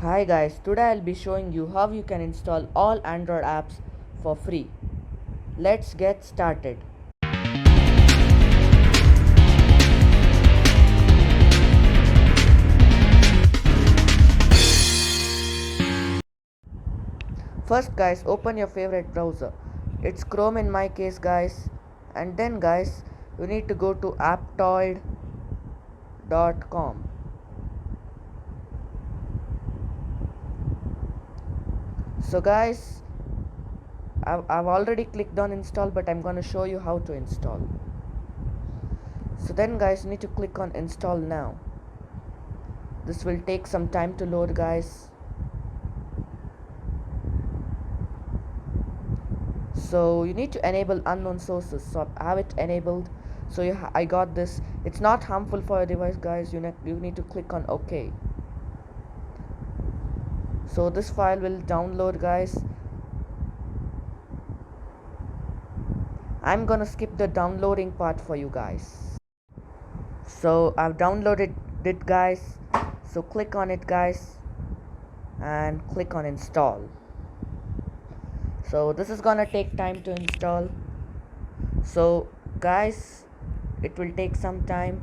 Hi guys, today I'll be showing you how you can install all Android apps for free. Let's get started. First guys, open your favorite browser. It's Chrome in my case guys. And then guys, you need to go to aptoid.com. So guys, I've already clicked on install, but I'm gonna show you how to install. So then guys, you need to click on install now. This will take some time to load guys. So you need to enable unknown sources, so I have it enabled. So I got this. It's not harmful for your device guys. You need to click on OK. So this file will download guys. I'm gonna skip the downloading part for you guys. So I've downloaded it guys. So click on it guys and click on install. So this is gonna take time to install. So guys, it will take some time.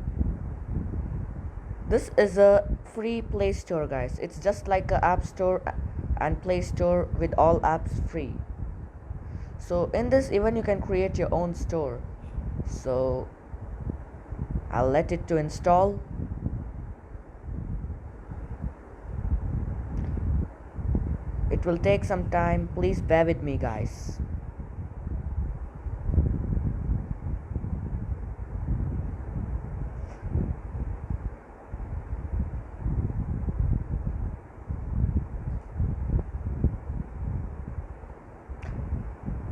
This is a free Play Store guys. It's just like a App Store and Play Store with all apps free. So in this even you can create your own store. So I'll let it to install. It will take some time. Please bear with me guys.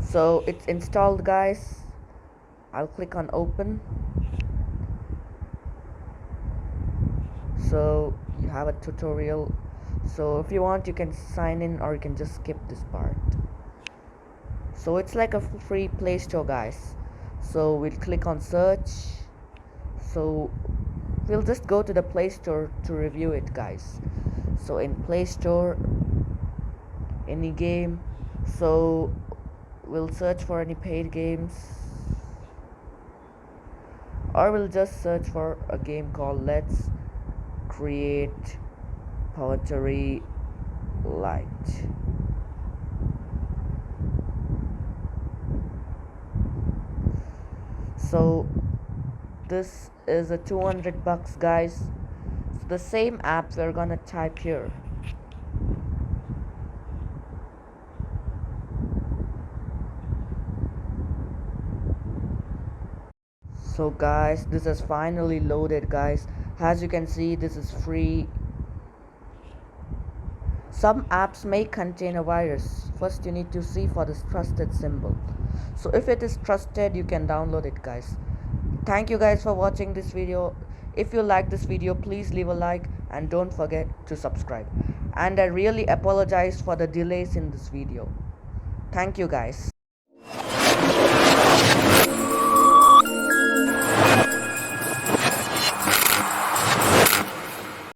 So it's installed guys. I'll click on open. So you have a tutorial. So if you want you can sign in or you can just skip this part. So it's like a free Play Store guys. So we'll click on search. So we'll just go to the Play Store to review it guys. So in Play Store, any game, so we'll search for any paid games, or we'll just search for a game called Let's Create Poetry Light. So this is a 200 bucks guys. So the same app we're gonna type here. So guys, this is finally loaded guys. As you can see, this is free. Some apps may contain a virus. First you need to see for this trusted symbol. So if it is trusted, you can download it guys. Thank you guys for watching this video. If you like this video, please leave a like and don't forget to subscribe. And I really apologize for the delays in this video. Thank you guys.